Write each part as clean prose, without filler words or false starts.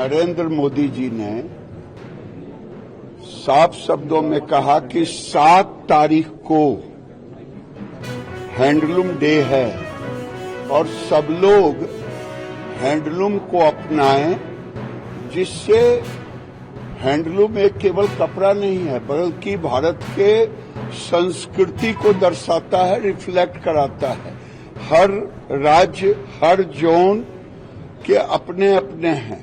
नरेंद्र मोदी जी ने साफ शब्दों में कहा कि 7 तारीख को हैंडलूम डे है और सब लोग हैंडलूम को अपनाएं, जिससे हैंडलूम एक केवल कपड़ा नहीं है बल्कि भारत के संस्कृति को दर्शाता है, रिफ्लेक्ट कराता है। हर राज्य, हर जोन के अपने अपने हैं,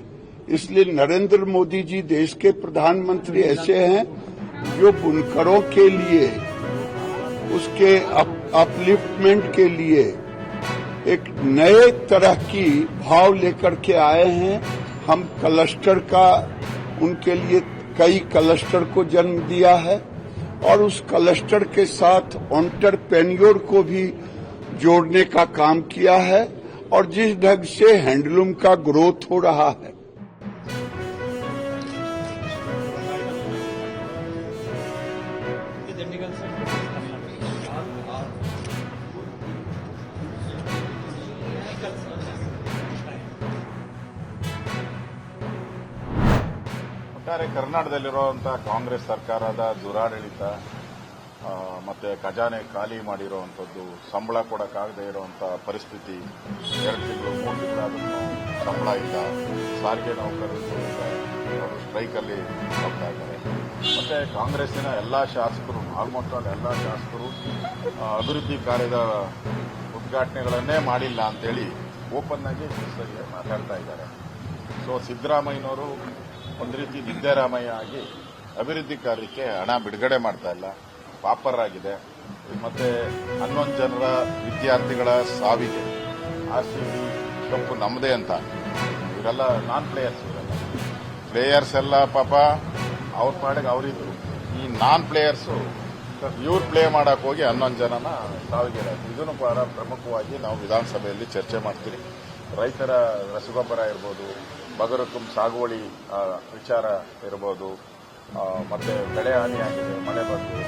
इसलिए नरेंद्र मोदी जी देश के प्रधानमंत्री ऐसे हैं जो बुनकरों के लिए, उसके अपलिफ्टमेंट के लिए एक नए तरह की भाव लेकर के आए हैं। हम क्लस्टर का उनके लिए कई क्लस्टर को जन्म दिया है और उस क्लस्टर के साथ एंटरप्रेन्योर को भी जोड़ने का काम किया है और जिस ढंग से हैंडलूम का ग्रोथ हो रहा है। ಒಟ್ಟಾರೆ ಕರ್ನಾಟಕದಲ್ಲಿರುವಂತಹ ಕಾಂಗ್ರೆಸ್ ಸರ್ಕಾರದ ದುರಾಡಳಿತ ಮತ್ತೆ ಖಜಾನೆ ಖಾಲಿ ಮಾಡಿರುವಂಥದ್ದು, ಸಂಬಳ ಕೊಡಕ್ಕಾಗದೇ ಇರುವಂತಹ ಪರಿಸ್ಥಿತಿ, 2 ತಿಂಗಳು 3 ತಿಂಗಳಾದ್ರೂ ಸಂಬಳ ಇಲ್ಲ, ಸಾರಿಗೆ ನೌಕರರು ಸ್ಟ್ರೈಕಲ್ಲಿ ಹೋಗ್ತಾ ಇದ್ದಾರೆ. ಮತ್ತೆ ಕಾಂಗ್ರೆಸ್ಸಿನ ಎಲ್ಲಾ ಶಾಸಕರು, ಆಲ್ಮೋಸ್ಟ್ ಆಲ್ ಎಲ್ಲಾ ಶಾಸಕರು ಅಭಿವೃದ್ಧಿ ಕಾರ್ಯದ ಉದ್ಘಾಟನೆಗಳನ್ನೇ ಮಾಡಿಲ್ಲ ಅಂತೇಳಿ ಓಪನ್ ಆಗಿ ಮಾತಾಡ್ತಾ ಇದ್ದಾರೆ. ಸೊ ಸಿದ್ದರಾಮಯ್ಯನವರು ಒಂದು ರೀತಿ ಸಿದ್ದರಾಮಯ್ಯ ಆಗಿ ಅಭಿವೃದ್ಧಿ ಕಾರ್ಯಕ್ಕೆ ಹಣ ಬಿಡುಗಡೆ ಮಾಡ್ತಾ ಇಲ್ಲ, ಪಾಪರ್ ಆಗಿದೆ. ಮತ್ತೆ 11 ಜನರ ವಿದ್ಯಾರ್ಥಿಗಳ ಸಾವಿಗೆ RCB ಕಪ್ಪು ನಮ್ಮದೇ ಅಂತ ಇವರೆಲ್ಲ ನಾನ್ ಪ್ಲೇಯರ್ಸ್, ಪ್ಲೇಯರ್ಸ್ ಎಲ್ಲ ಪಾಪ ಅವ್ರ ಪಾಡಿಗೆ ಅವರಿದ್ರು. ಈ ನಾನ್ ಪ್ಲೇಯರ್ಸು ಇವ್ರು ಪ್ಲೇ ಮಾಡಕ್ ಹೋಗಿ 11 ಜನನ ಸಾವಿಗೆ. ಇದನ್ನು ಪ್ರಮುಖವಾಗಿ ನಾವು ವಿಧಾನಸಭೆಯಲ್ಲಿ ಚರ್ಚೆ ಮಾಡ್ತೀವಿ. ರೈತರ ರಸಗೊಬ್ಬರ ಇರ್ಬೋದು, ಬಗರಕುಂ ಸಾಗುವಳಿ ವಿಚಾರ ಇರಬಹುದು, ಮತ್ತೆ ಬೆಳೆ ಹಾನಿಯಾಗಿದೆ, ಮಳೆ ಬಂದು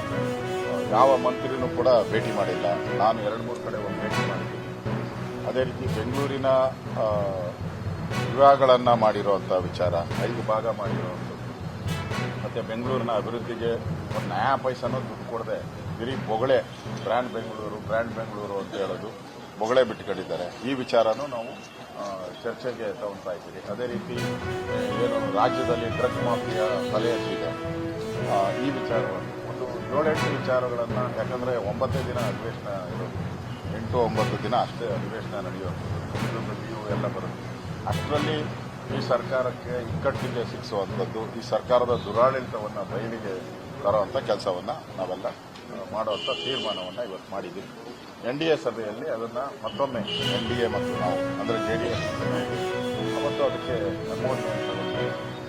ಯಾವ ಮಂತ್ರಿನೂ ಕೂಡ ಭೇಟಿ ಮಾಡಿಲ್ಲ. ನಾನು 2-3 ಕಡೆ ಒಂದು ಭೇಟಿ ಮಾಡಿದ್ದೀನಿ. ಅದೇ ರೀತಿ ಬೆಂಗಳೂರಿನ ವಿಭಾಗಗಳನ್ನು ಮಾಡಿರುವಂಥ ವಿಚಾರ, 5 ಭಾಗ ಮಾಡಿರುವಂಥದ್ದು, ಮತ್ತೆ ಬೆಂಗಳೂರಿನ ಅಭಿವೃದ್ಧಿಗೆ ಒಂದು ನಯಾ ಪೈಸನೂ ದುಡ್ಡು ಕೊಡದೆ ಬರೀ ಬೊಗಳೆ ಬ್ರ್ಯಾಂಡ್ ಬೆಂಗಳೂರು ಅಂತ ಹೇಳೋದು, ಬೊಗಳೆ ಬಿಟ್ಕೊಂಡಿದ್ದಾರೆ. ಈ ವಿಚಾರನೂ ನಾವು ಚರ್ಚೆಗೆ ತಗೊಳ್ತಾ ಇದ್ದೀವಿ. ಅದೇ ರೀತಿ ಏನು ರಾಜ್ಯದಲ್ಲಿ ಡ್ರಗ್ ಮಾಫಿಯಾ ತಲೆ ಎತ್ತಿದೆ, ಈ ವಿಚಾರವನ್ನು ಒಂದು 7-8 ವಿಚಾರಗಳನ್ನು, ಯಾಕಂದರೆ 9 ದಿನ ಅಧಿವೇಶನ ಇರೋದು, 8-9 ದಿನ ಅಷ್ಟೇ ಅಧಿವೇಶನ ನಡೆಯುವಂಥದ್ದು, ರಿವ್ಯೂ ಎಲ್ಲ ಬರುತ್ತೆ. ಅಷ್ಟರಲ್ಲಿ ಈ ಸರ್ಕಾರಕ್ಕೆ ಇಕ್ಕಟ್ಟಿಗೆ ಸಿಕ್ಕಿಸುವಂಥದ್ದು, ಈ ಸರ್ಕಾರದ ದುರಾಡಳಿತವನ್ನು ಬಯಲಿಗೆ ತರುವಂಥ ಕೆಲಸವನ್ನು ನಾವೆಲ್ಲ ಮಾಡುವಂಥ ತೀರ್ಮಾನವನ್ನು ಇವತ್ತು ಮಾಡಿದ್ದೀವಿ. NDA ಸಭೆಯಲ್ಲಿ ಅದನ್ನು ಮತ್ತೊಮ್ಮೆ NDA ಮತ್ತು ನಾವು ಅಂದರೆ JDS ಮತ್ತು ಅದಕ್ಕೆ ಅನುಮೋದನೆ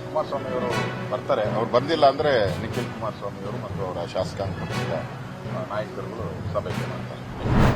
ಕುಮಾರಸ್ವಾಮಿಯವರು ಬರ್ತಾರೆ. ಅವ್ರು ಬಂದಿಲ್ಲ ಅಂದರೆ ನಿಖಿಲ್ ಕುಮಾರಸ್ವಾಮಿಯವರು ಮತ್ತು ಅವರ ಶಾಸಕಾಂಗ ಪಕ್ಷದ ನಾಯಕರುಗಳು ಸಭೆಗೆ ಮಾಡ್ತಾರೆ.